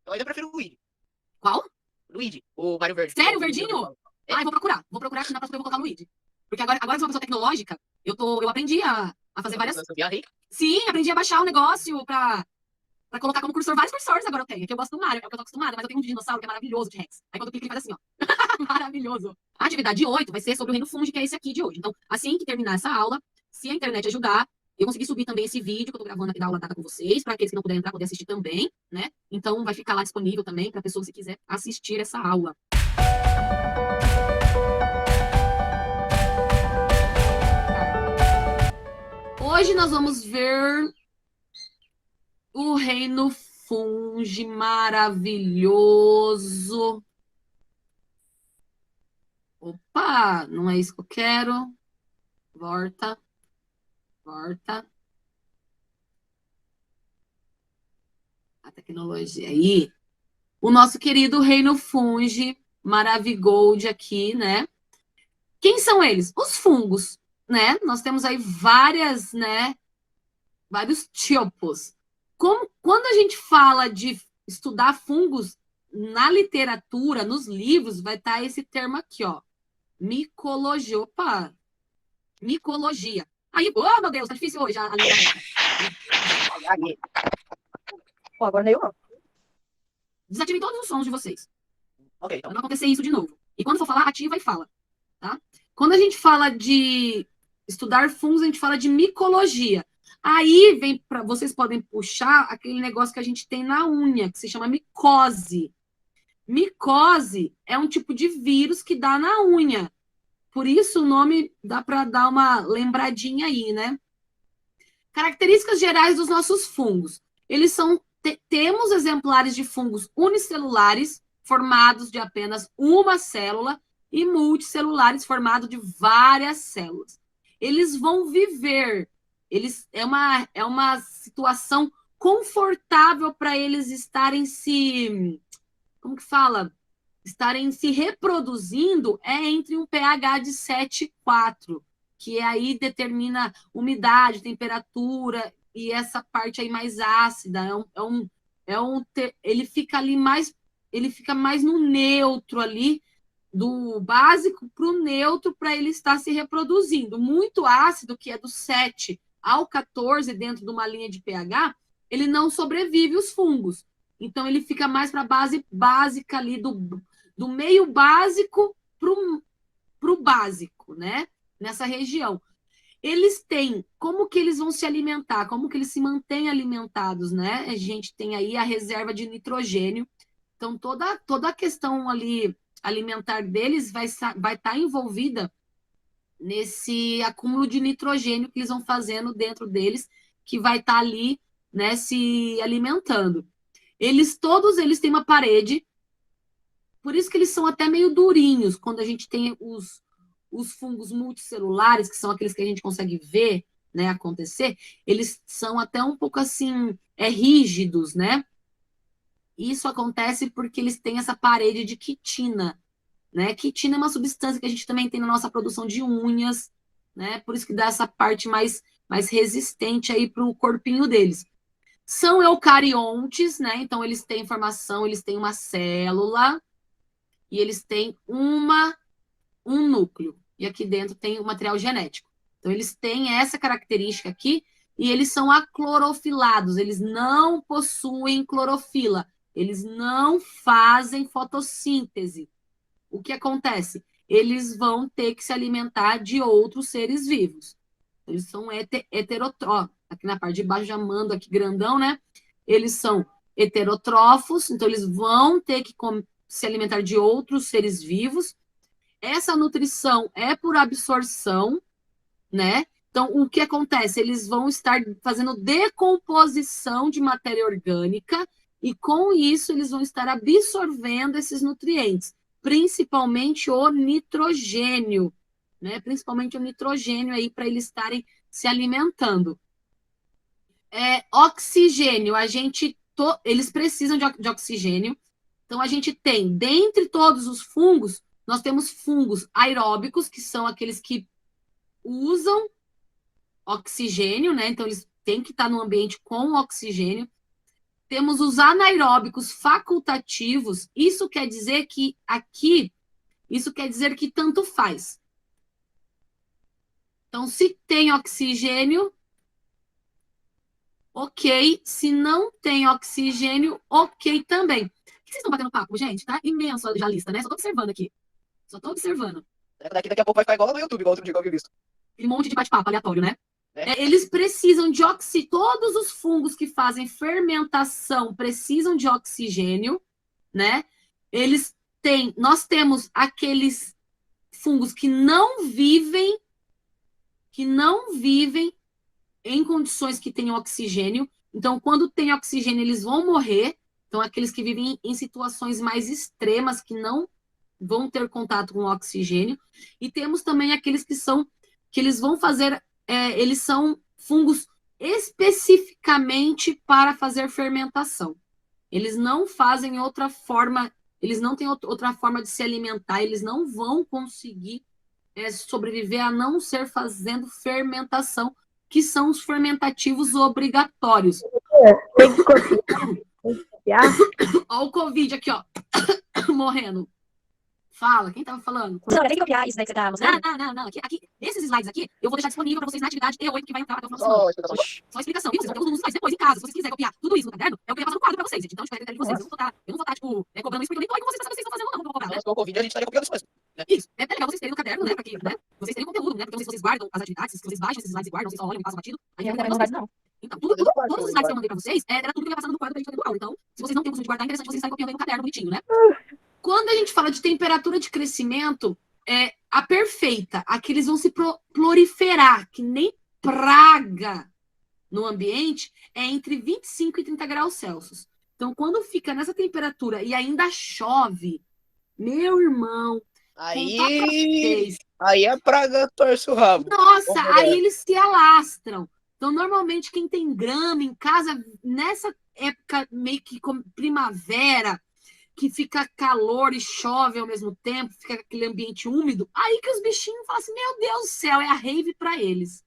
Eu ainda prefiro o Luigi. Qual? Luigi, o Mario Verde. Sério, o verdinho? Ai, vou procurar. Vou procurar aqui na próxima eu vou colocar o Luigi. Porque agora que eu sou uma pessoa tecnológica, eu aprendi a fazer várias. Sim, aprendi a baixar o negócio pra colocar como cursor. Vários cursores agora eu tenho. É que eu gosto do Mario, é o que eu tô acostumada, mas eu tenho um de dinossauro que é maravilhoso de Rex. Aí quando eu clico, ele faz assim, ó. Maravilhoso. A atividade 8 vai ser sobre o reino fungi, que é esse aqui de hoje. Então, assim que terminar essa aula, se a internet ajudar, eu consegui subir também esse vídeo que eu tô gravando aqui da aula data com vocês, para aqueles que não puderem entrar, poder assistir também, né? Então, vai ficar lá disponível também para pessoa que quiser assistir essa aula. Hoje nós vamos ver o reino fungi maravilhoso. Opa, não é isso que eu quero. Volta, volta. A tecnologia aí. O nosso querido reino fungi Maravigold aqui, né? Quem são eles? Os fungos, né? Nós temos aí várias, né? Vários tipos. Quando a gente fala de estudar fungos na literatura, nos livros, vai estar esse termo aqui, ó. Micologia. Opa! Micologia. Aí, oh, meu Deus, tá difícil hoje a língua. Pô, agora nem eu não. Desativem todos os sons de vocês. Ok, Pra então. não acontecer isso de novo. E quando for falar, ativa e fala, tá? Quando a gente fala de estudar fungos, a gente fala de micologia. Aí vem para vocês podem puxar aquele negócio que a gente tem na unha, que se chama micose. Micose é um tipo de vírus que dá na unha. Por isso o nome dá para dar uma lembradinha aí, né? Características gerais dos nossos fungos. Eles são temos exemplares de fungos unicelulares formados de apenas uma célula e multicelulares formados de várias células. Eles vão viver, é uma situação confortável para eles estarem se, como que fala? Estarem se reproduzindo é entre um pH de 7,4, que aí determina umidade, temperatura e essa parte aí mais ácida. Ele fica ali mais, ele fica mais no neutro ali, do básico para o neutro, para ele estar se reproduzindo. Muito ácido, que é do 7 ao 14 dentro de uma linha de pH, ele não sobrevive os fungos. Então, ele fica mais para a base básica ali, do meio básico para o básico, né? Nessa região. Eles têm, como que eles vão se alimentar? Como que eles se mantêm alimentados, né? A gente tem aí a reserva de nitrogênio. Então, toda a questão ali alimentar deles vai estar envolvida nesse acúmulo de nitrogênio que eles vão fazendo dentro deles, que vai estar ali, né, se alimentando. Todos eles têm uma parede, por isso que eles são até meio durinhos, quando a gente tem os fungos multicelulares, que são aqueles que a gente consegue ver, né, acontecer, eles são até um pouco assim, rígidos, né? Isso acontece porque eles têm essa parede de quitina, né? Quitina é uma substância que a gente também tem na nossa produção de unhas, né? Por isso que dá essa parte mais resistente aí para o corpinho deles. São eucariontes, né? Então eles têm formação, eles têm uma célula e eles têm um núcleo. E aqui dentro tem o material genético. Então eles têm essa característica aqui e eles são aclorofilados, eles não possuem clorofila, eles não fazem fotossíntese. O que acontece? Eles vão ter que se alimentar de outros seres vivos. Eles são heterotrófos. Aqui na parte de baixo, já mando aqui grandão, né? Eles são heterotrófos, então eles vão ter que se alimentar de outros seres vivos. Essa nutrição é por absorção, né? Então, o que acontece? Eles vão estar fazendo decomposição de matéria orgânica e, com isso, eles vão estar absorvendo esses nutrientes, principalmente o nitrogênio, né? Principalmente o nitrogênio aí para eles estarem se alimentando. Oxigênio, eles precisam de oxigênio. Então, a gente tem, dentre todos os fungos, nós temos fungos aeróbicos, que são aqueles que usam oxigênio, né? Então, eles têm que estar no ambiente com oxigênio. Temos os anaeróbicos facultativos. Isso quer dizer que tanto faz. Então, se tem oxigênio, ok. Se não tem oxigênio, ok também. O que vocês estão batendo papo, gente? Tá imenso já a lista, né? Só tô observando aqui. Só tô observando. Daqui a pouco vai ficar igual no YouTube, igual outro dia que eu havia visto. Um monte de bate-papo aleatório, né? É. Eles precisam de oxigênio. Todos os fungos que fazem fermentação precisam de oxigênio, né? Nós temos aqueles fungos que não vivem em condições que tenham oxigênio. Então, quando tem oxigênio, eles vão morrer. Então, aqueles que vivem em situações mais extremas, que não vão ter contato com o oxigênio. E temos também aqueles que eles vão fazer, eles são fungos especificamente para fazer fermentação. Eles não fazem outra forma, eles não têm outra forma de se alimentar, eles não vão conseguir sobreviver a não ser fazendo fermentação, que são os fermentativos obrigatórios. Tem que copiar. Olha o Covid aqui, ó, morrendo. Fala, quem tava falando? Professora, tem que copiar isso daí que você tá mostrando? Não. Aqui, esses slides aqui, eu vou deixar disponível para vocês na atividade T8, que vai entrar até o final da Só semana. explicação. Só explicação. E vocês vão ter os slides depois em casa. Se vocês quiserem copiar tudo isso no caderno, eu queria passar no quadro para vocês, gente. Então, espero que vocês. Eu não vou estar tipo, cobrando isso, porque eu nem tô aí com vocês, pra saber se vocês estão fazendo ou não. Não vou cobrar, né? Mas com o Covid a gente estaria copiando isso mesmo. Isso. É legal vocês terem no caderno, né? Pra que, né? Vocês terem conteúdo, né? Porque eu não sei se vocês guardam as atividades, se vocês baixam esses slides e guardam, vocês só olham e passam batido. Aí Eu fica não vocês. guardo, não. Então, todos os slides que eu mandei pra vocês, era tudo que eu ia passando no quadro pra gente fazer no aula. Então, se vocês não têm o costume de guardar, é interessante vocês estarem copiando aí no caderno bonitinho, né? Quando a gente fala de temperatura de crescimento, a perfeita, a que eles vão se proliferar, que nem praga no ambiente, é entre 25 e 30 graus Celsius. Então, quando fica nessa temperatura e ainda chove, meu irmão, Aí a praga torce o rabo. nossa, aí eles se alastram. Então, normalmente, quem tem grama em casa, nessa época meio que primavera, que fica calor e chove ao mesmo tempo, fica aquele ambiente úmido, aí que os bichinhos falam assim, meu Deus do céu, é a rave para eles.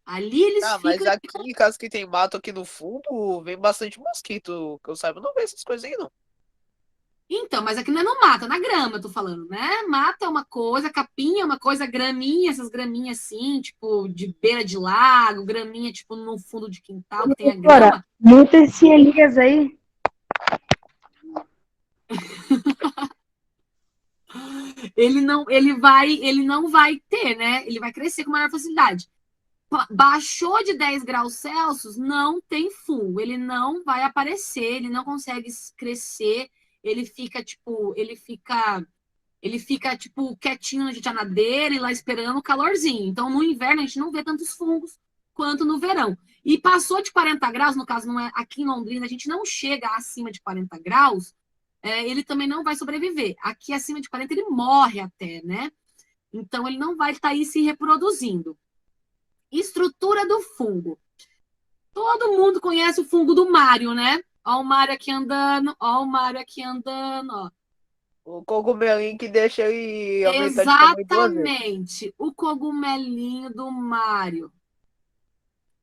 Ali eles ficam... Mas aqui, em casa que tem mato aqui no fundo, vem bastante mosquito, que eu saiba, não vê essas coisas aí, não. Então, mas aqui não é no mato, é na grama, eu tô falando, né? Mata é uma coisa, capinha é uma coisa, graminha, essas graminhas assim, tipo, de beira de lago, graminha, tipo, no fundo de quintal, que tem a grama. Muitas cielinhas aí. Ele não vai ter, né? Ele vai crescer com maior facilidade. Baixou de 10 graus Celsius, não tem fungo, ele não vai aparecer, ele não consegue crescer, ele fica quietinho na janadeira e lá esperando o calorzinho. Então, no inverno, a gente não vê tantos fungos quanto no verão. E passou de 40 graus, no caso, não é aqui em Londrina, a gente não chega acima de 40 graus, ele também não vai sobreviver. Aqui, acima de 40, ele morre até, né? Então, ele não vai estar aí se reproduzindo. Estrutura do fungo. Todo mundo conhece o fungo do Mário, né? Ó o Mário aqui andando, ó. O cogumelinho que deixa ele aumentar de tamanho 2 vezes. Exatamente. O cogumelinho do Mário.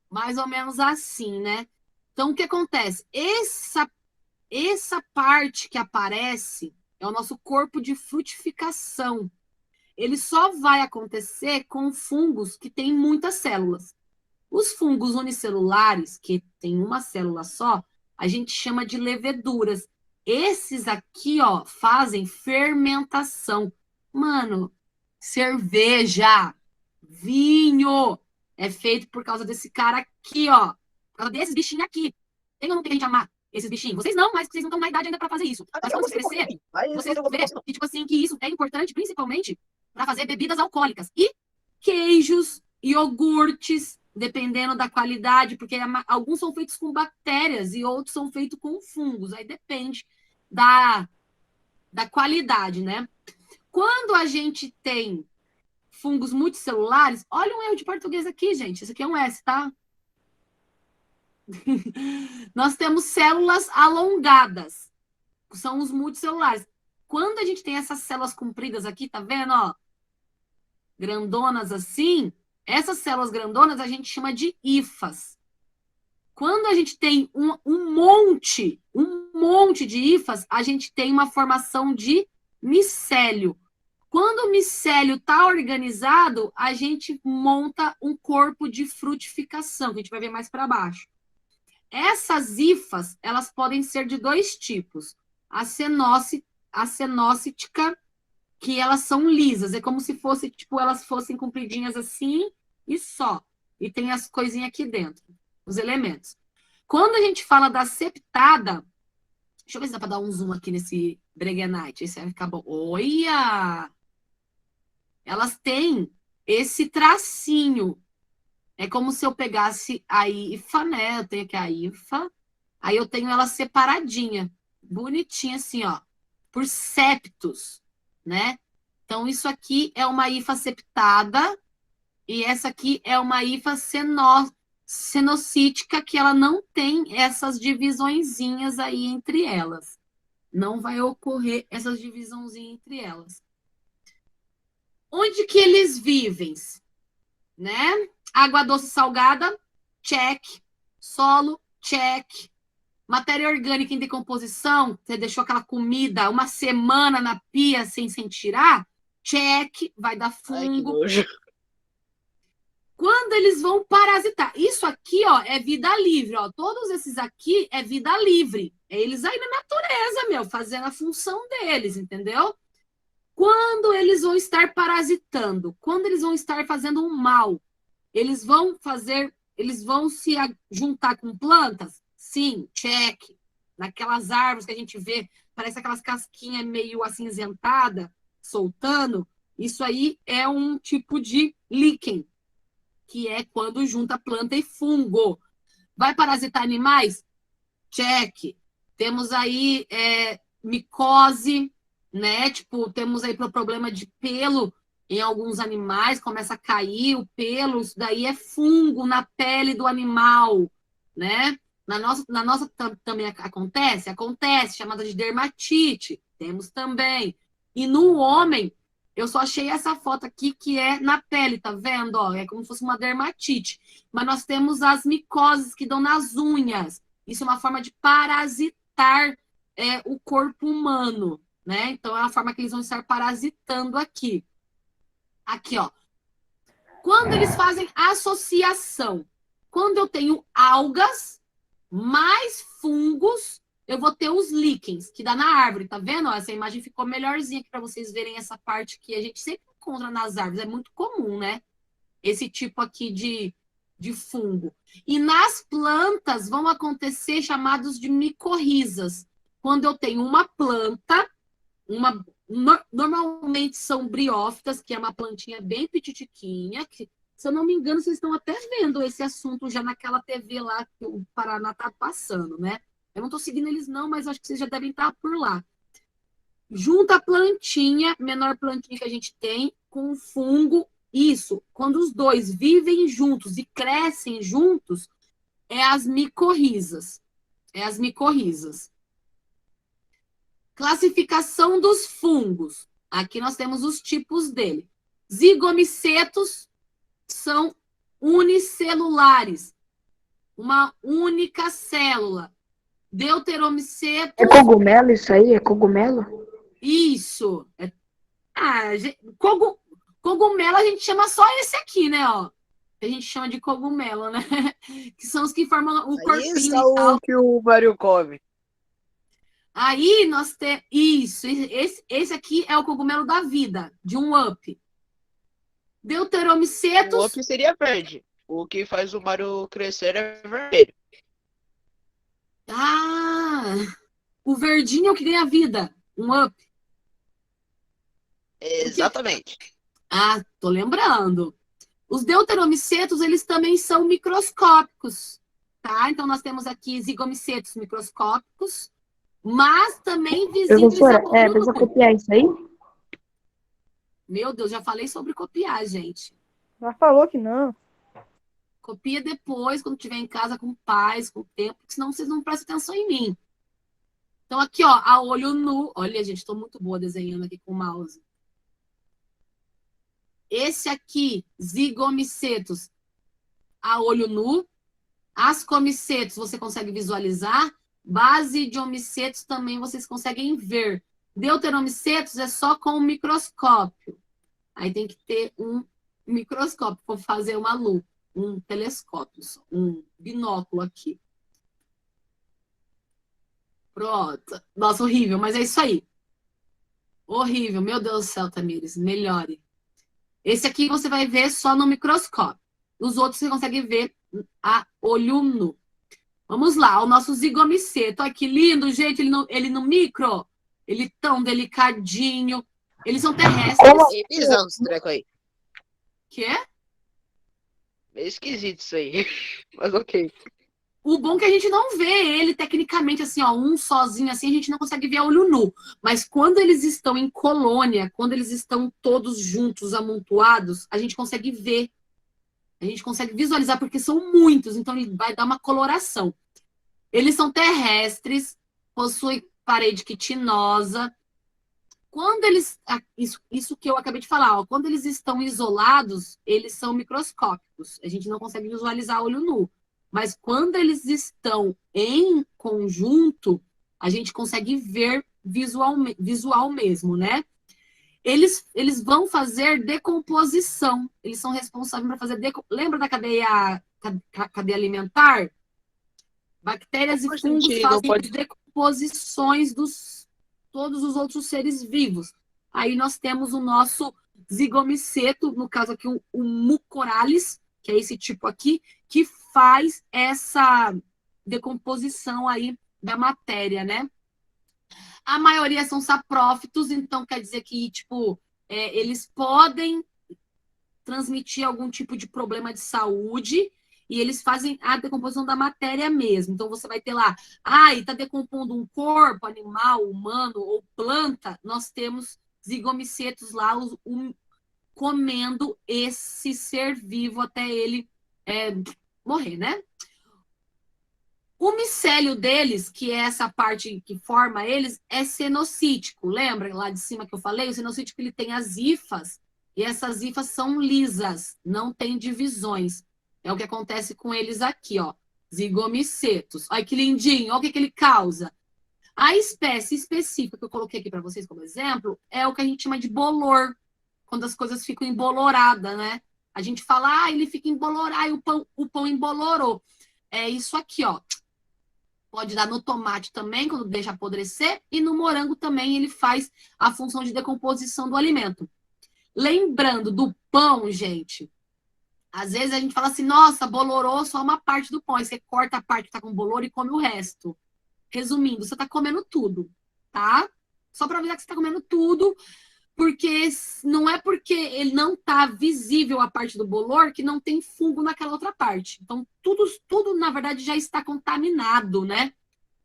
Mais ou menos assim, né? Então, o que acontece? Essa parte que aparece é o nosso corpo de frutificação. Ele só vai acontecer com fungos que têm muitas células. Os fungos unicelulares, que tem uma célula só, a gente chama de leveduras. Esses aqui, ó, fazem fermentação. Mano, cerveja, vinho, é feito por causa desse cara aqui, ó. Por causa desses bichinhos aqui. Tem ou não tem que a gente amar esses bichinhos? Vocês não, mas vocês não estão na idade ainda para fazer isso. Mas quando vocês crescer, vocês vão ver que, tipo assim, que isso é importante, principalmente para fazer bebidas alcoólicas. E queijos, iogurtes, dependendo da qualidade, porque alguns são feitos com bactérias e outros são feitos com fungos. Aí depende da qualidade, né? Quando a gente tem fungos multicelulares, olha um erro de português aqui, gente. Isso aqui é um S, tá? Nós temos células alongadas. São os multicelulares. Quando a gente tem essas células compridas aqui, tá vendo, ó? Grandonas assim, essas células grandonas a gente chama de hifas. Quando a gente tem um monte de hifas, a gente tem uma formação de micélio. Quando o micélio está organizado, a gente monta um corpo de frutificação, que a gente vai ver mais para baixo. Essas hifas, elas podem ser de dois tipos. A cenócitica, que elas são lisas. É como se fosse, tipo, elas fossem compridinhas assim e só. E tem as coisinhas aqui dentro, os elementos. Quando a gente fala da septada, deixa eu ver se dá para dar um zoom aqui nesse Bregenite. Esse vai ficar bom. Olha! Elas têm esse tracinho. É como se eu pegasse a hifa, né? Eu tenho aqui a hifa. Aí eu tenho ela separadinha. Bonitinha assim, ó. Por septos, né? Então, isso aqui é uma hifa septada. E essa aqui é uma hifa cenocítica, que ela não tem essas divisõezinhas aí entre elas. Não vai ocorrer essas divisãozinhas entre elas. Onde que eles vivem? Né? Água doce salgada, check. Solo, check. Matéria orgânica em decomposição, você deixou aquela comida uma semana na pia sem tirar, check, vai dar Ai, que fungo. nojo. Quando eles vão parasitar, isso aqui, ó, é vida livre, ó. Todos esses aqui é vida livre. É eles aí na natureza, meu, fazendo a função deles, entendeu? Quando eles vão estar parasitando, quando eles vão estar fazendo um mal, eles vão se juntar com plantas? Sim, check. Naquelas árvores que a gente vê, parece aquelas casquinhas meio acinzentada, soltando. Isso aí é um tipo de líquen, que é quando junta planta e fungo. Vai parasitar animais? Check. Temos aí micose, né? Tipo, temos aí problema de pelo em alguns animais, começa a cair o pelo, isso daí é fungo na pele do animal, né? Na nossa também acontece, chamada de dermatite, temos também. E no homem, eu só achei essa foto aqui que é na pele, tá vendo? Ó, é como se fosse uma dermatite. Mas nós temos as micoses que dão nas unhas. Isso é uma forma de parasitar o corpo humano, né? Então é uma forma que eles vão estar parasitando aqui. Aqui, ó. Quando eles fazem associação, quando eu tenho algas mais fungos, eu vou ter os líquens, que dá na árvore, tá vendo? Ó, essa imagem ficou melhorzinha aqui para vocês verem essa parte que a gente sempre encontra nas árvores. É muito comum, né? Esse tipo aqui de fungo. E nas plantas vão acontecer chamados de micorrizas. Quando eu tenho uma planta, normalmente são briófitas, que é uma plantinha bem petitiquinha, que, se eu não me engano, vocês estão até vendo esse assunto já naquela TV lá que o Paraná está passando, né? Eu não estou seguindo eles não, mas acho que vocês já devem estar por lá. Junta a plantinha, menor plantinha que a gente tem, com o fungo. Isso, quando os dois vivem juntos e crescem juntos, é as micorrizas. É as micorrizas. Classificação dos fungos. Aqui nós temos os tipos dele. Zigomicetos são unicelulares, uma única célula. Deuteromicetos. É cogumelo isso aí? É cogumelo? Isso. Cogumelo a gente chama só esse aqui, né? Ó. A gente chama de cogumelo, né? Que são os que formam o corpinho Isso e é tal. o que o Mario come. Aí nós temos. Isso, esse aqui é o cogumelo da vida, de um up. O Deuteromicetos. Up seria verde. O que faz o Mario crescer é vermelho. Ah! O verdinho é o que ganha vida. Um up. Exatamente. Ah, tô lembrando. Os deuteromicetos, eles também são microscópicos, tá? Então, nós temos aqui zigomicetos microscópicos, mas também visíveis Professora, a olho precisa nu. copiar isso aí? Meu Deus, já falei sobre copiar, gente. Já falou que não. Copia depois, quando estiver em casa com paz, com tempo, porque senão vocês não prestam atenção em mim. Então, aqui, ó, a olho nu. Olha, gente, estou muito boa desenhando aqui com o mouse. Esse aqui, zigomicetos, a olho nu. Ascomicetos você consegue visualizar. Basidiomycetos também vocês conseguem ver. Deuteromycetos é só com o microscópio. Aí tem que ter um microscópio para fazer uma lupa, um telescópio, um binóculo aqui. Pronto. Nossa, horrível, mas é isso aí. Horrível, meu Deus do céu, Tamires, melhore. Esse aqui você vai ver só no microscópio. Os outros você consegue ver a olho nu. Vamos lá, o nosso zigomiceto. Olha que lindo, gente, ele no micro. Ele tão delicadinho. Eles são terrestres. É bizarro esse treco aí. Que é? Meio esquisito isso aí. Mas ok. O bom é que a gente não vê ele tecnicamente assim, ó, um sozinho assim, a gente não consegue ver a olho nu. Mas quando eles estão em colônia, quando eles estão todos juntos, amontoados, a gente consegue ver. A gente consegue visualizar porque são muitos, então ele vai dar uma coloração. Eles são terrestres, possuem parede quitinosa. Quando eles. Isso que eu acabei de falar, ó, quando eles estão isolados, eles são microscópicos. A gente não consegue visualizar a olho nu. Mas quando eles estão em conjunto, a gente consegue ver visual mesmo, né? Eles vão fazer decomposição. Eles são responsáveis para fazer. Lembra da cadeia alimentar? Bactérias e fungos fazem decomposições dos todos os outros seres vivos. Aí nós temos o nosso zigomiceto, no caso aqui o mucorales, que é esse tipo aqui, que faz essa decomposição aí da matéria, né? A maioria são saprófitos, então quer dizer que, tipo, eles podem transmitir algum tipo de problema de saúde e eles fazem a decomposição da matéria mesmo. Então, você vai ter lá, está decompondo um corpo, animal, humano ou planta, nós temos zigomicetos lá comendo esse ser vivo até ele morrer, né? O micélio deles, que é essa parte que forma eles, é cenocítico. Lembra lá de cima que eu falei? O cenocítico ele tem as hifas, e essas hifas são lisas, não tem divisões. É o que acontece com eles aqui, ó. Zigomicetos. Olha que lindinho, olha o que ele causa. A espécie específica que eu coloquei aqui para vocês como exemplo é o que a gente chama de bolor, quando as coisas ficam emboloradas, né? A gente fala, ele fica embolorado, o pão embolorou. É isso aqui, ó. Pode dar no tomate também, quando deixa apodrecer, e no morango também ele faz a função de decomposição do alimento. Lembrando do pão, gente, às vezes a gente fala assim, nossa, bolorou só uma parte do pão, aí você corta a parte que tá com bolor e come o resto. Resumindo, você tá comendo tudo, tá? Só para avisar que você tá comendo tudo, porque não é porque ele não tá visível a parte do bolor que não tem fungo naquela outra parte. Então, tudo na verdade, já está contaminado, né?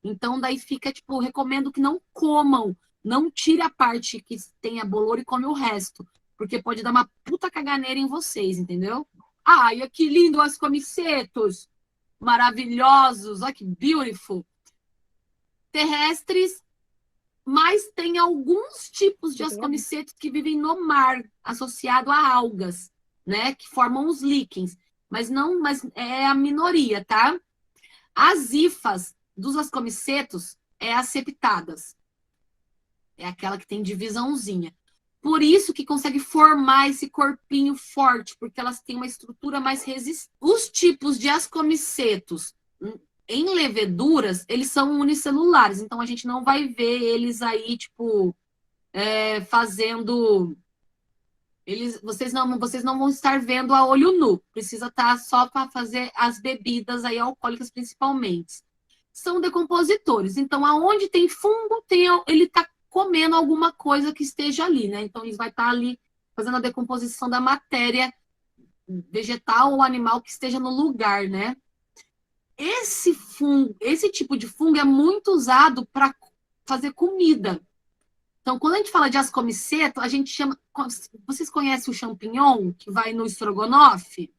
Então, daí fica, tipo, recomendo que não comam, não tire a parte que tenha bolor e come o resto, porque pode dar uma puta caganeira em vocês, entendeu? Ai, que lindo os comicetos, maravilhosos, olha que beautiful. Terrestres, mas tem alguns tipos de ascomicetos que vivem no mar, associado a algas, né? Que formam os líquens. Mas é a minoria, tá? As hifas dos ascomicetos é as septadas. É aquela que tem divisãozinha. Por isso que consegue formar esse corpinho forte, porque elas têm uma estrutura mais resistente. Os tipos de ascomicetos em leveduras, eles são unicelulares, então a gente não vai ver eles aí, tipo, fazendo... vocês não vão estar vendo a olho nu, precisa estar só para fazer as bebidas aí alcoólicas principalmente. São decompositores, então aonde tem fungo, ele está comendo alguma coisa que esteja ali, né? Então ele vai estar ali fazendo a decomposição da matéria vegetal ou animal que esteja no lugar, né? Esse tipo de fungo é muito usado para fazer comida. Então, quando a gente fala de ascomiceto, a gente chama... Vocês conhecem o champignon que vai no estrogonofe?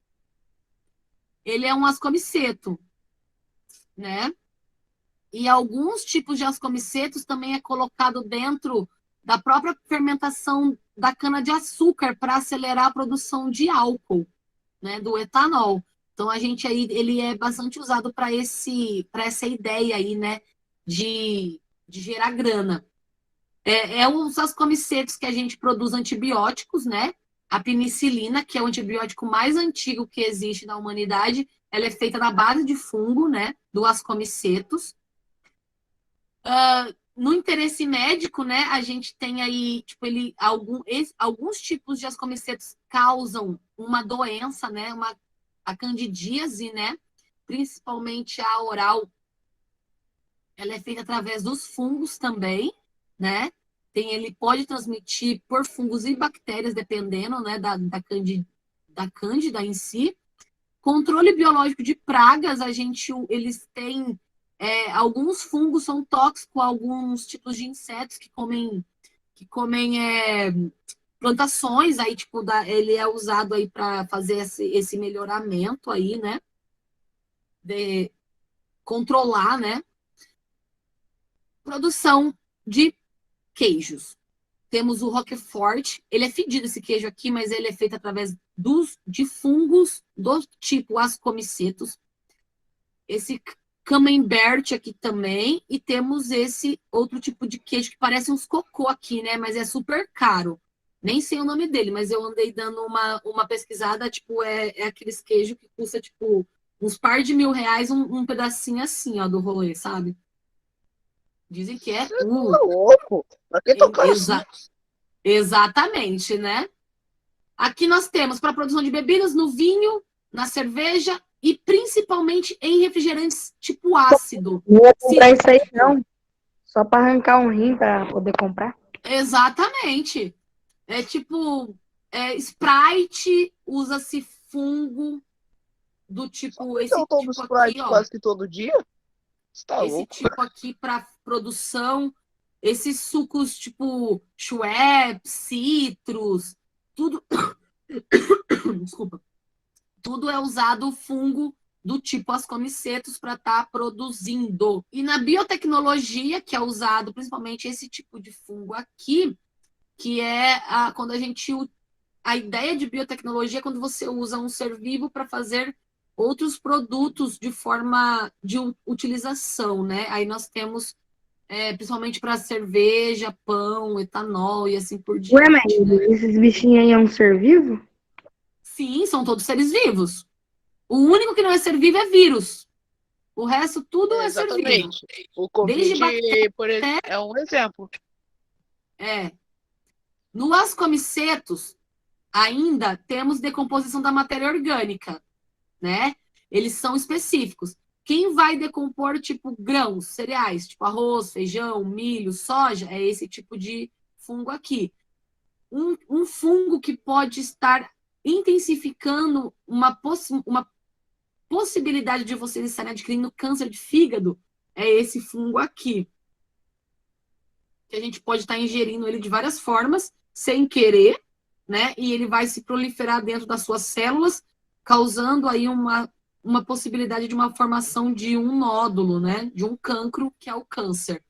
Ele é um ascomiceto, né? E alguns tipos de ascomicetos também é colocado dentro da própria fermentação da cana-de-açúcar para acelerar a produção de álcool, né? Do etanol. Então, a gente aí, ele é bastante usado para essa ideia aí, né, de gerar grana. É os ascomicetos que a gente produz antibióticos, né? A penicilina, que é o antibiótico mais antigo que existe na humanidade, ela é feita na base de fungo, né? Do ascomicetos. No interesse médico, né? A gente tem aí, tipo, alguns tipos de ascomicetos causam uma doença, né? A candidíase, né? Principalmente a oral, ela é feita através dos fungos também, né? Ele pode transmitir por fungos e bactérias, dependendo, né, da cândida em si. Controle biológico de pragas, eles têm alguns fungos são tóxicos a alguns tipos de insetos que comem plantações, aí tipo ele é usado aí para fazer esse melhoramento aí, né? De controlar, né? Produção de queijos. Temos o Roquefort, ele é fedido esse queijo aqui, mas ele é feito através de fungos do tipo ascomicetos. Esse camembert aqui também, e temos esse outro tipo de queijo que parece uns cocô aqui, né? Mas é super caro. Nem sei o nome dele, mas eu andei dando uma pesquisada, tipo, é aqueles queijos que custa, tipo, uns par de R$ 1.000, um pedacinho assim, ó, do rolê, sabe? Dizem que é Você tá louco? Pra que tão caro assim? Exatamente, né? Aqui nós temos para produção de bebidas no vinho, na cerveja e principalmente em refrigerantes tipo ácido. Não ia comprar isso aí, não. Só para arrancar um rim para poder comprar. Exatamente. É tipo Sprite, usa-se fungo do tipo esse Eu tomo tipo aqui, Sprite ó. quase que todo dia. Você tá Esse louco? tipo aqui para produção, esses sucos tipo Schweppes, Citrus, tudo desculpa, tudo é usado fungo do tipo ascomicetos para estar produzindo. E na biotecnologia, que é usado principalmente esse tipo de fungo aqui, que é quando a ideia de biotecnologia é quando você usa um ser vivo para fazer outros produtos de forma de utilização, né? Aí nós temos principalmente para cerveja, pão, etanol e assim por Ué, mas diante, né? esses bichinhos aí é um ser vivo? Sim, são todos seres vivos. O único que não é ser vivo é vírus. O resto tudo é ser vivo. Exatamente. O Desde bactéria Covid, é um exemplo. é. No ascomicetos, ainda temos decomposição da matéria orgânica, né? Eles são específicos. Quem vai decompor, tipo, grãos, cereais, tipo arroz, feijão, milho, soja, é esse tipo de fungo aqui. Um fungo que pode estar intensificando uma possibilidade de vocês estarem adquirindo câncer de fígado é esse fungo aqui. Que a gente pode estar ingerindo ele de várias formas, sem querer, né? E ele vai se proliferar dentro das suas células, causando aí uma possibilidade de uma formação de um nódulo, né? De um cancro, que é o câncer.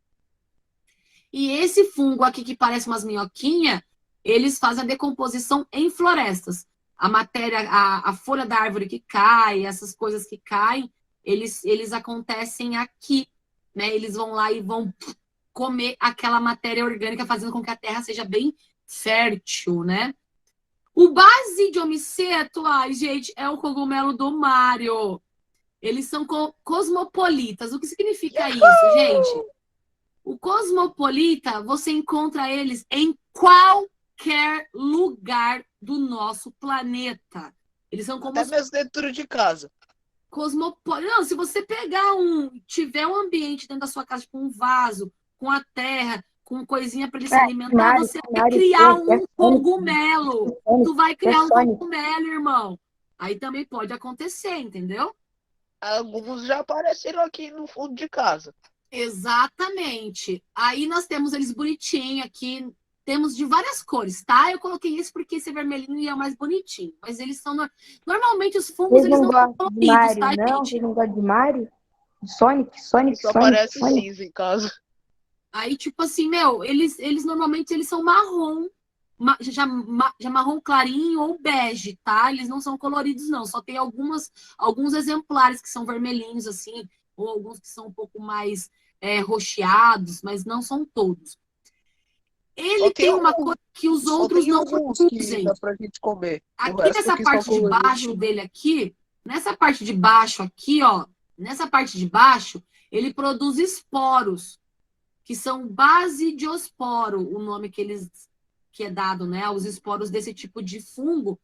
E esse fungo aqui, que parece umas minhoquinhas, eles fazem a decomposição em florestas. A matéria, a folha da árvore que cai, essas coisas que caem, eles acontecem aqui, né? Eles vão lá e vão comer aquela matéria orgânica, fazendo com que a terra seja bem fértil, né? O basidiomiceto, ai, gente, é o cogumelo do Mário. Eles são cosmopolitas. O que significa isso, gente? O cosmopolita, você encontra eles em qualquer lugar do nosso planeta. Eles são como Até mesmo dentro de casa. cosmopolitas. Não, se você tiver um ambiente dentro da sua casa, tipo um vaso, com a terra, com coisinha para ele se alimentar, você vai criar um cogumelo. Tu vai criar um cogumelo, irmão. Aí também pode acontecer, entendeu? Alguns já apareceram aqui no fundo de casa. Exatamente. Aí nós temos eles bonitinhos aqui. Temos de várias cores, tá? Eu coloquei esse porque esse vermelhinho é o mais bonitinho. Mas eles são... Normalmente os fungos, eles não são coloridos, tá, gente? Vocês não gostam de Mario? Sonic, Só aparece cinza em casa. Aí, tipo assim, eles normalmente eles são marrom. já marrom clarinho ou bege, tá? Eles não são coloridos, não. Só tem alguns exemplares que são vermelhinhos, assim, ou alguns que são um pouco mais roxeados, mas não são todos. Só Ele tem tem uma alguns, coisa que os só outros tem não alguns que produzem. dá pra gente comer. O Aqui resto nessa que são parte de baixo coloridos. dele aqui, nessa parte de baixo aqui, ó, nessa parte de baixo, ele produz esporos, que são basidiosporo, o nome que é dado, né, aos esporos desse tipo de fungo.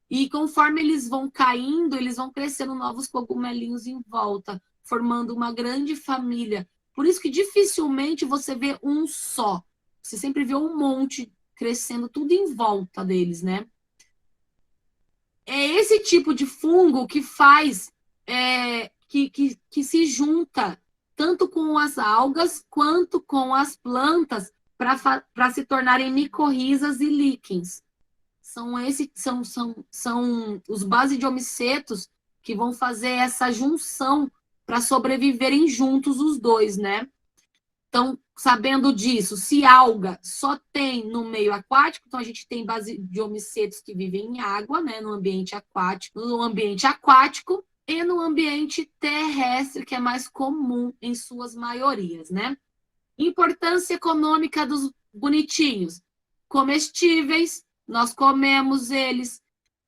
E conforme eles vão caindo, eles vão crescendo novos cogumelinhos em volta, formando uma grande família. Por isso que dificilmente você vê um só. Você sempre vê um monte crescendo tudo em volta deles, né? É esse tipo de fungo que faz que se junta tanto com as algas quanto com as plantas para se tornarem micorrizas e líquens. São os basidiomicetos que vão fazer essa junção para sobreviverem juntos os dois, né? Então, sabendo disso, se alga só tem no meio aquático, então a gente tem basidiomicetos que vivem em água, né, no ambiente aquático e no ambiente terrestre, que é mais comum em suas maiorias, né? Importância econômica dos bonitinhos. Comestíveis, nós comemos eles,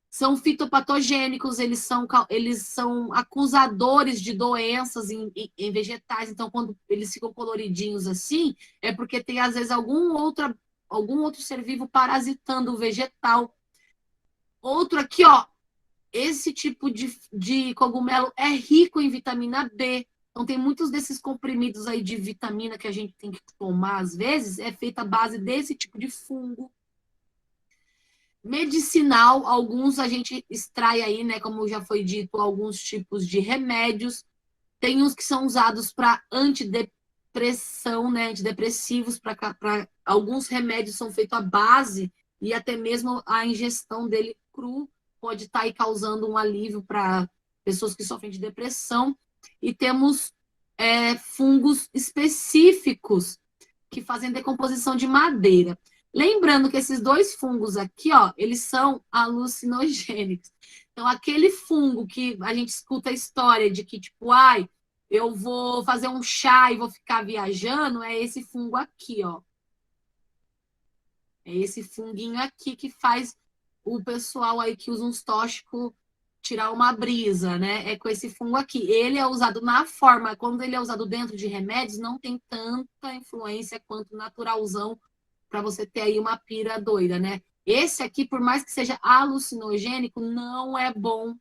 são fitopatogênicos, eles são acusadores de doenças em vegetais. Então, quando eles ficam coloridinhos assim, é porque tem, às vezes, algum outro ser vivo parasitando o vegetal. Outro aqui, ó, esse tipo de cogumelo é rico em vitamina B. Então, tem muitos desses comprimidos aí de vitamina que a gente tem que tomar, às vezes, é feita à base desse tipo de fungo. Medicinal, alguns a gente extrai aí, né, como já foi dito, alguns tipos de remédios. Tem uns que são usados para antidepressão, né, antidepressivos, para alguns remédios são feitos à base e até mesmo a ingestão dele cru pode estar aí causando um alívio para pessoas que sofrem de depressão. E temos fungos específicos que fazem decomposição de madeira. Lembrando que esses dois fungos aqui, ó, eles são alucinogênicos. Então, aquele fungo que a gente escuta a história de que, tipo, ai, eu vou fazer um chá e vou ficar viajando, é esse fungo aqui, ó. É esse funguinho aqui que faz o pessoal aí que usa uns tóxicos tirar uma brisa, né? É com esse fungo aqui. Ele é usado na forma, quando ele é usado dentro de remédios, não tem tanta influência quanto o naturalzão para você ter aí uma pira doida, né? Esse aqui, por mais que seja alucinogênico, não é bom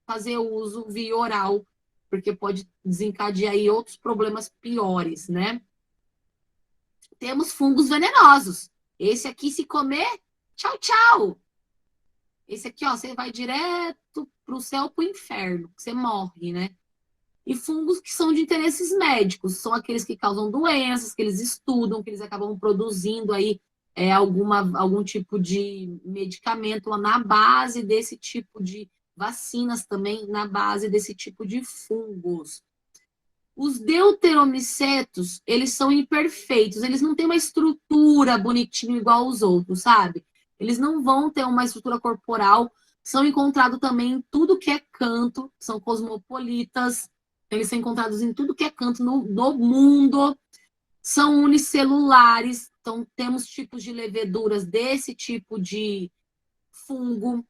fazer uso via oral, porque pode desencadear aí outros problemas piores, né? Temos fungos venenosos. Esse aqui, se comer, tchau, tchau. Esse aqui, ó, você vai direto pro céu, pro inferno, você morre, né? E fungos que são de interesses médicos, são aqueles que causam doenças, que eles estudam, que eles acabam produzindo aí algum tipo de medicamento lá na base desse tipo de vacinas também, na base desse tipo de fungos. Os deuteromicetos, eles são imperfeitos, eles não têm uma estrutura bonitinha igual os outros, sabe? Eles não vão ter uma estrutura corporal, são encontrados também em tudo que é canto, são cosmopolitas, eles são encontrados em tudo que é canto no mundo, são unicelulares, então temos tipos de leveduras desse tipo de fungo.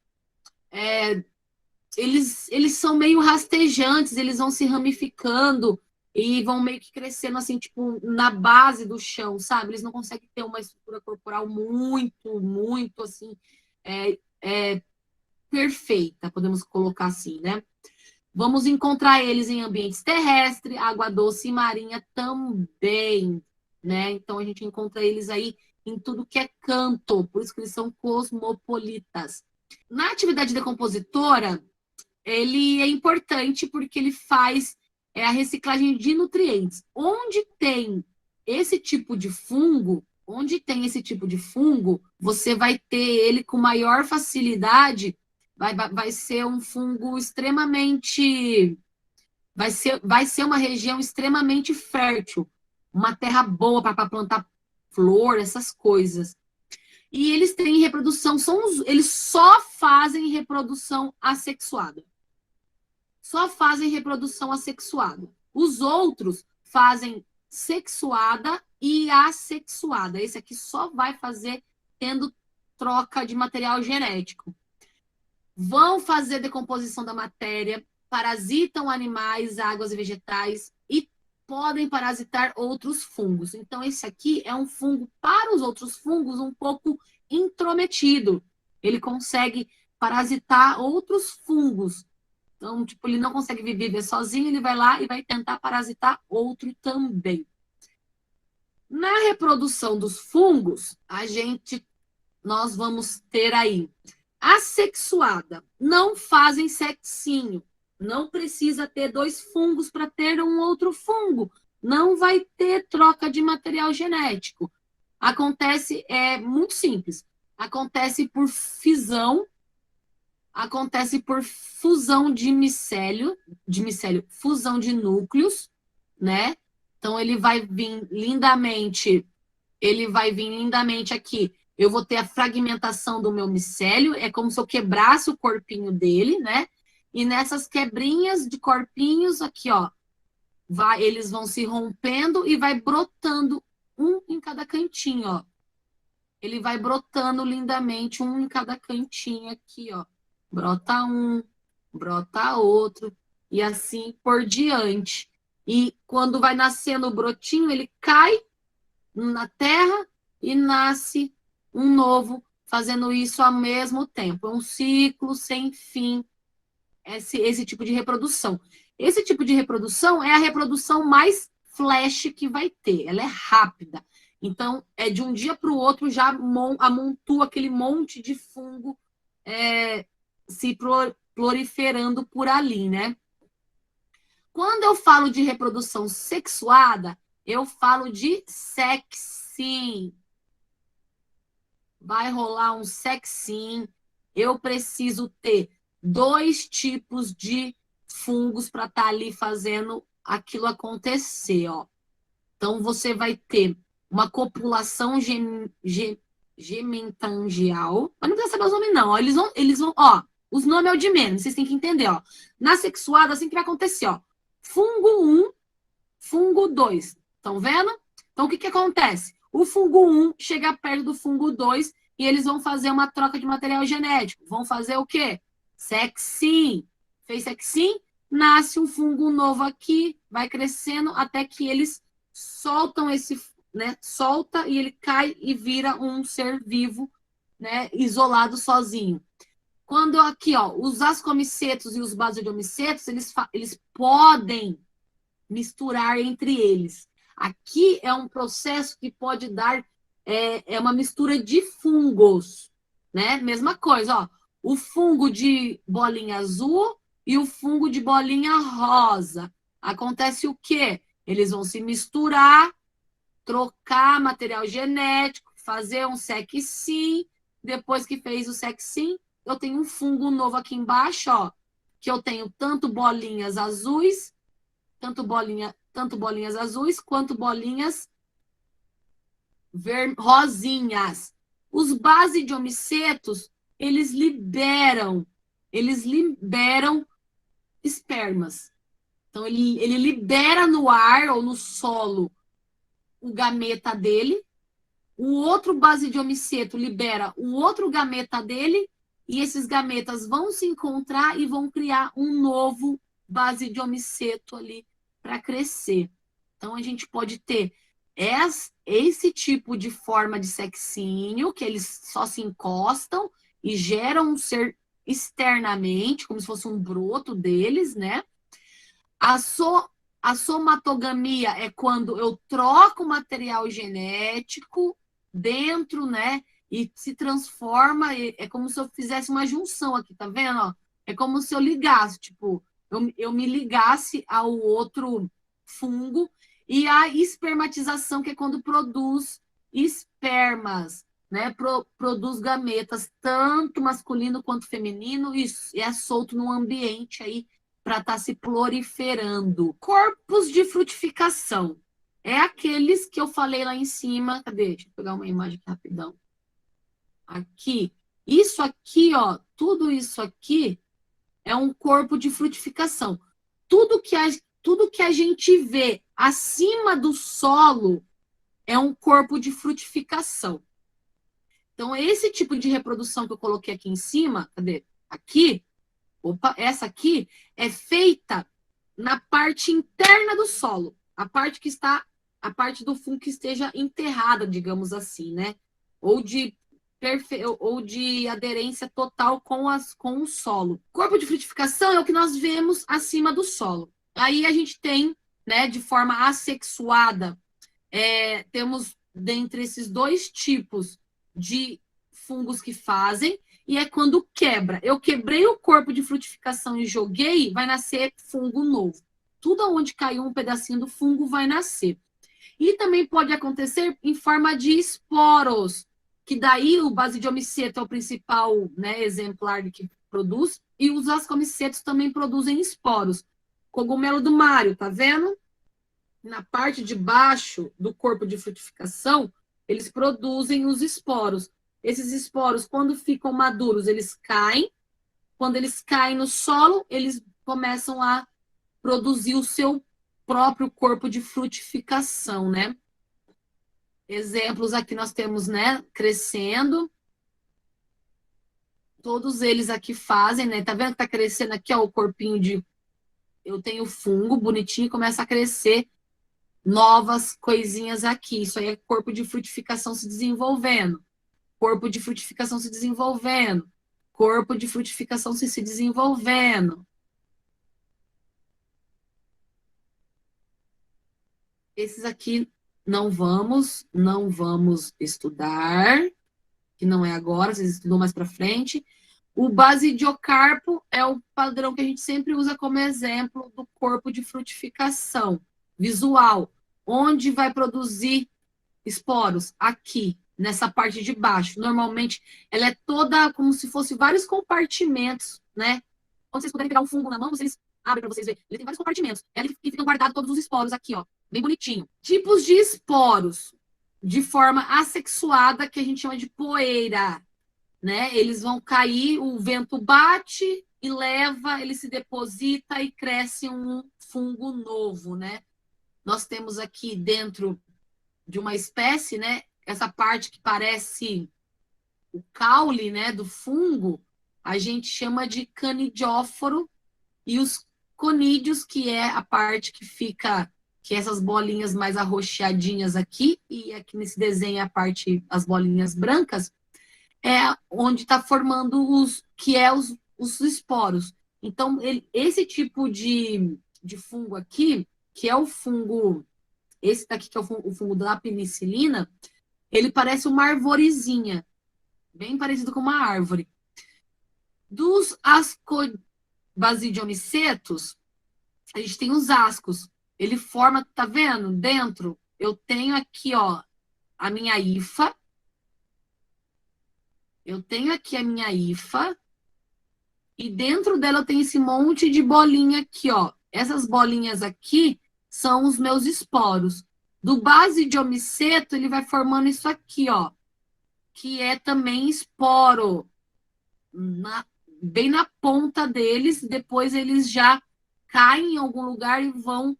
Eles são meio rastejantes, eles vão se ramificando e vão meio que crescendo assim, tipo, na base do chão, sabe? Eles não conseguem ter uma estrutura corporal muito assim, perfeita, podemos colocar assim, né? Vamos encontrar eles em ambientes terrestres, água doce e marinha também, né? Então a gente encontra eles aí em tudo que é canto, por isso que eles são cosmopolitas. Na atividade decompositora, ele é importante porque ele faz a reciclagem de nutrientes. Onde tem esse tipo de fungo, você vai ter ele com maior facilidade, vai ser um fungo extremamente, vai ser uma região extremamente fértil, uma terra boa para plantar flor, essas coisas. E eles têm reprodução, eles só fazem reprodução assexuada. Só fazem reprodução assexuada. Os outros fazem sexuada e assexuada. Esse aqui só vai fazer tendo troca de material genético. Vão fazer decomposição da matéria, parasitam animais, águas e vegetais e podem parasitar outros fungos. Então, esse aqui é um fungo, para os outros fungos, um pouco intrometido. Ele consegue parasitar outros fungos. Então, tipo, ele não consegue viver sozinho, ele vai lá e vai tentar parasitar outro também. Na reprodução dos fungos, nós vamos ter aí assexuada. Não fazem sexinho. Não precisa ter 2 fungos para ter um outro fungo. Não vai ter troca de material genético. Acontece, é muito simples. Acontece por fisão, acontece por fusão de micélio, fusão de núcleos, né? Então ele vai vir lindamente aqui. Eu vou ter a fragmentação do meu micélio, é como se eu quebrasse o corpinho dele, né? E nessas quebrinhas de corpinhos aqui, ó, eles vão se rompendo e vai brotando um em cada cantinho, ó. Ele vai brotando lindamente um em cada cantinho aqui, ó. Brota um, brota outro, e assim por diante. E quando vai nascendo o brotinho, ele cai na terra e nasce um novo, fazendo isso ao mesmo tempo. É um ciclo sem fim, esse tipo de reprodução. Esse tipo de reprodução é a reprodução mais flash que vai ter. Ela é rápida. Então, é de um dia para o outro já amontoa aquele monte de fungo se proliferando por ali, né? Quando eu falo de reprodução sexuada, eu falo de sexing. Vai rolar um sexing. Eu preciso ter 2 tipos de fungos para estar ali fazendo aquilo acontecer, ó. Então, você vai ter uma copulação gementangial. Mas não precisa saber os nomes, não. Ó. Eles vão, ó, os nomes é o de menos, vocês têm que entender, ó. Na sexuada, assim que vai acontecer, ó. Fungo 1, fungo 2. Estão vendo? Então, o que acontece? O fungo 1 chega perto do fungo 2 e eles vão fazer uma troca de material genético. Vão fazer o quê? Sexing. Fez sexing, nasce um fungo novo aqui, vai crescendo até que eles soltam né? Solta e ele cai e vira um ser vivo, né? Isolado sozinho. Quando aqui, ó, os ascomicetos e os basidiomicetos, eles podem misturar entre eles. Aqui é um processo que pode dar uma mistura de fungos, né? Mesma coisa, ó. O fungo de bolinha azul e o fungo de bolinha rosa. Acontece o quê? Eles vão se misturar, trocar material genético, fazer um sexing. Depois que fez o sexing, eu tenho um fungo novo aqui embaixo, ó, que eu tenho tanto bolinhas azuis, tanto bolinhas azuis quanto bolinhas rosinhas. Os basidiomicetos, eles liberam espermas. Então, ele libera no ar ou no solo o gameta dele, o outro basidiomiceto libera o outro gameta dele, e esses gametas vão se encontrar e vão criar um novo basidiomiceto ali para crescer. Então, a gente pode ter esse tipo de forma de sexinho, que eles só se encostam e geram um ser externamente, como se fosse um broto deles, né? A somatogamia é quando eu troco material genético dentro, né? E se transforma, é como se eu fizesse uma junção aqui, tá vendo? Ó? É como se eu ligasse, tipo, eu me ligasse ao outro fungo. E a espermatização, que é quando produz espermas, né? Produz gametas, tanto masculino quanto feminino, e é solto no ambiente aí para estar se proliferando. Corpos de frutificação. É aqueles que eu falei lá em cima. Cadê? Deixa eu pegar uma imagem aqui rapidão. Aqui. Isso aqui, ó, tudo isso aqui é um corpo de frutificação. Tudo que a gente vê acima do solo é um corpo de frutificação. Então, esse tipo de reprodução que eu coloquei aqui em cima, cadê? Aqui, opa, essa aqui é feita na parte interna do solo, a parte do fungo que esteja enterrada, digamos assim, né? Ou de aderência total com o solo. Corpo de frutificação é o que nós vemos acima do solo. Aí a gente tem, né, de forma assexuada, temos dentre esses dois tipos de fungos que fazem, e é quando quebra. Eu quebrei o corpo de frutificação e joguei, vai nascer fungo novo. Tudo onde caiu um pedacinho do fungo vai nascer. E também pode acontecer em forma de esporos, que daí o Basidiomiceto é o principal, né, exemplar que produz, e os ascomicetos também produzem esporos. Cogumelo do Mário, tá vendo? Na parte de baixo do corpo de frutificação, eles produzem os esporos. Esses esporos, quando ficam maduros, eles caem. Quando eles caem no solo, eles começam a produzir o seu próprio corpo de frutificação, né? Exemplos aqui nós temos, né, crescendo. Todos eles aqui fazem, né? Tá vendo que tá crescendo aqui, ó, o corpinho de... Eu tenho fungo bonitinho, começa a crescer novas coisinhas aqui. Isso aí é corpo de frutificação se desenvolvendo. Corpo de frutificação se desenvolvendo. Corpo de frutificação se desenvolvendo. Esses aqui não vamos estudar, que não é agora, vocês estudam mais para frente. O basidiocarpo é o padrão que a gente sempre usa como exemplo do corpo de frutificação visual, onde vai produzir esporos aqui, nessa parte de baixo. Normalmente, ela é toda como se fosse vários compartimentos, né? Quando vocês puderem pegar um fungo na mão, vocês abrem para vocês verem. Ele tem vários compartimentos. E ficam guardados todos os esporos aqui, ó. Bem bonitinho. Tipos de esporos de forma assexuada, que a gente chama de poeira, né? Eles vão cair, o vento bate e leva, ele se deposita e cresce um fungo novo, né? Nós temos aqui dentro de uma espécie, né? Essa parte que parece o caule, né, do fungo, a gente chama de canidióforo, e os conídeos, que é a parte que fica, que é essas bolinhas mais arroxeadinhas aqui, e aqui nesse desenho a parte, as bolinhas brancas, é onde está formando os esporos. Então, esse tipo de fungo aqui, que é o fungo, esse daqui que é o fungo da penicilina, ele parece uma arvorezinha, bem parecido com uma árvore. Dos ascobasidiomicetos, a gente tem os ascos. Ele forma, tá vendo? Dentro, eu tenho aqui, ó, a minha hifa. Eu tenho aqui a minha hifa. E dentro dela eu tenho esse monte de bolinha aqui, ó. Essas bolinhas aqui são os meus esporos. Do basidiomiceto, ele vai formando isso aqui, ó, que é também esporo, bem na ponta deles. Depois eles já caem em algum lugar e vão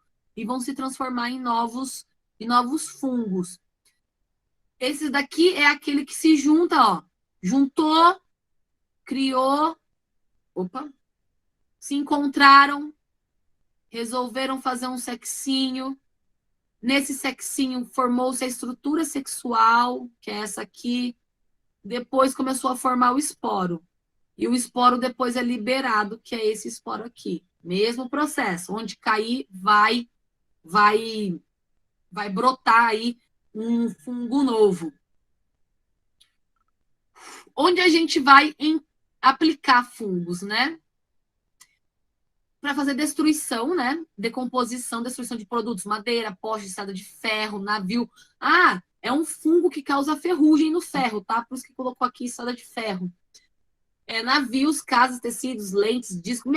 se transformar em novos fungos. Esse daqui é aquele que se junta, ó, juntou, criou, se encontraram, resolveram fazer um sexinho. Nesse sexinho formou-se a estrutura sexual, que é essa aqui. Depois começou a formar o esporo. E o esporo depois é liberado, que é esse esporo aqui. Mesmo processo. Onde cair, vai brotar aí um fungo novo. Onde a gente vai aplicar fungos, né? Para fazer destruição, né? Decomposição, destruição de produtos, madeira, poste, estrada de ferro, navio. Ah, é um fungo que causa ferrugem no ferro, tá? Por isso que colocou aqui estrada de ferro. Navios, casas, tecidos, lentes, discos.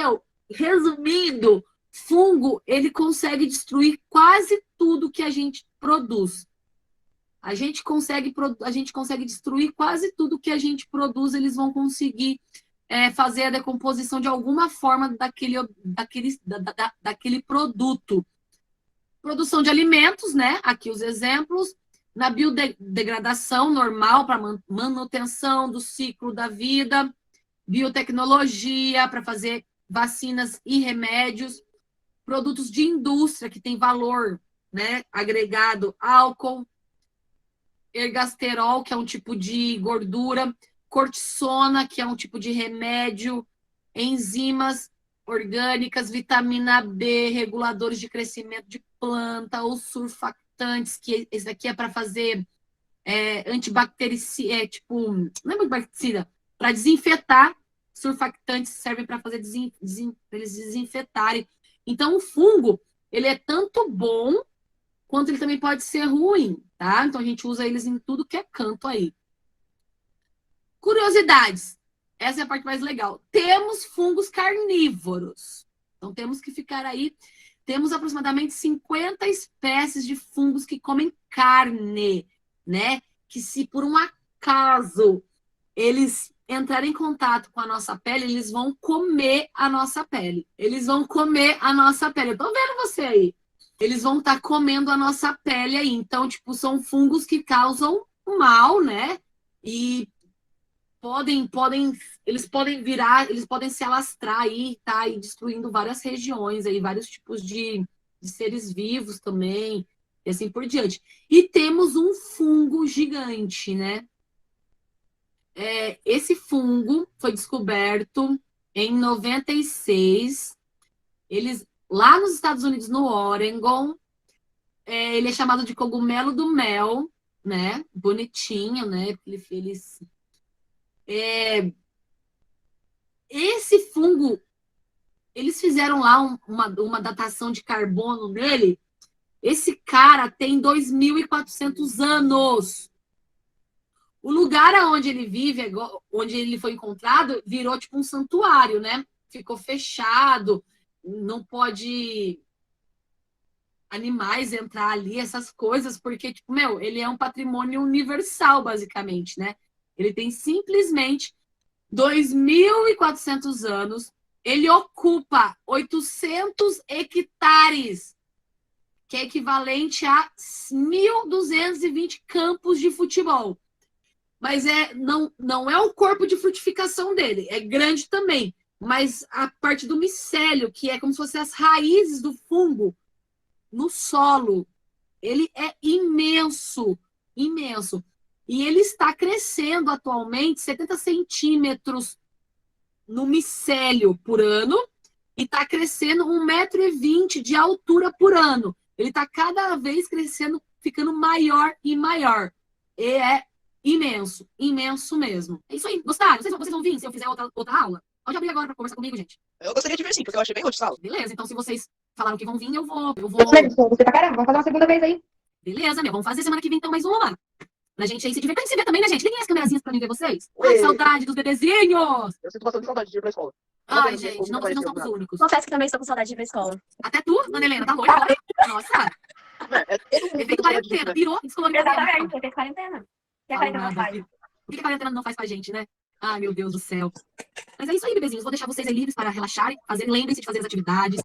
Resumindo, fungo, ele consegue destruir quase tudo que a gente produz. a gente consegue destruir quase tudo que a gente produz, eles vão conseguir fazer a decomposição de alguma forma daquele produto. Produção de alimentos, né? Aqui os exemplos. Na biodegradação normal, para manutenção do ciclo da vida. Biotecnologia, para fazer vacinas e remédios. Produtos de indústria, que tem valor, né, agregado, álcool. Ergasterol, que é um tipo de gordura. Cortisona, que é um tipo de remédio. Enzimas orgânicas, vitamina B, reguladores de crescimento de planta, ou surfactantes, que esse daqui é para fazer antibactericida, não é muito bactericida, para desinfetar. Surfactantes servem para fazer eles desinfetarem. Então, o fungo, ele é tanto bom, quanto ele também pode ser ruim, tá? Então, a gente usa eles em tudo que é canto aí. Curiosidades. Essa é a parte mais legal. Temos fungos carnívoros. Então, temos que ficar aí. Temos aproximadamente 50 espécies de fungos que comem carne, né? Que se por um acaso eles entrarem em contato com a nossa pele, eles vão comer a nossa pele. Eles vão comer a nossa pele. Eu tô vendo você aí. Eles vão estar comendo a nossa pele aí. Então, são fungos que causam mal, né? E eles podem se alastrar aí, tá? E destruindo várias regiões aí, vários tipos de seres vivos também, e assim por diante. E temos um fungo gigante, né? Esse fungo foi descoberto em 96. Lá nos Estados Unidos, no Oregon, ele é chamado de cogumelo do mel, né? Bonitinho, né? Esse fungo, eles fizeram lá uma datação de carbono nele. Esse cara tem 2.400 anos. O lugar onde ele vive, onde ele foi encontrado, virou tipo um santuário, né? Ficou fechado, não pode animais entrar ali, essas coisas, porque, ele é um patrimônio universal, basicamente, né? Ele tem simplesmente 2.400 anos, ele ocupa 800 hectares, que é equivalente a 1.220 campos de futebol. Mas não é o corpo de frutificação dele, é grande também. Mas a parte do micélio, que é como se fossem as raízes do fungo no solo, ele é imenso, imenso. E ele está crescendo atualmente 70 centímetros no micélio por ano e está crescendo 1,20 m de altura por ano. Ele está cada vez crescendo, ficando maior e maior. E é imenso, imenso mesmo. É isso aí. Gostaram? Vocês vão vir se eu fizer outra aula? Pode abrir agora para conversar comigo, gente. Eu gostaria de ver sim, porque eu achei bem útil essa aula. Beleza, então se vocês falaram que vão vir, eu vou... Gostei pra caramba. Vamos fazer uma segunda vez aí. Beleza, vamos fazer semana que vem então mais uma. Pra gente aí se divertir. Pra gente se ver também, né, gente? Liguem as câmerazinhas pra mim ver vocês. Ai, saudade dos bebezinhos! Eu sinto bastante saudade de ir pra escola. Ai, gente, vocês não são os únicos. Confesso que também estou com saudade de ir pra escola. Até tu, Ana Helena, tá louca agora? Nossa! Efeito quarentena, pirou e descoloriu. Exatamente, efeito quarentena. O que a quarentena não faz? O que a quarentena não faz com a gente, né? Ai, meu Deus do céu. Mas é isso aí, bebezinhos. Vou deixar vocês aí livres para relaxarem. Lembrem-se de fazer as atividades.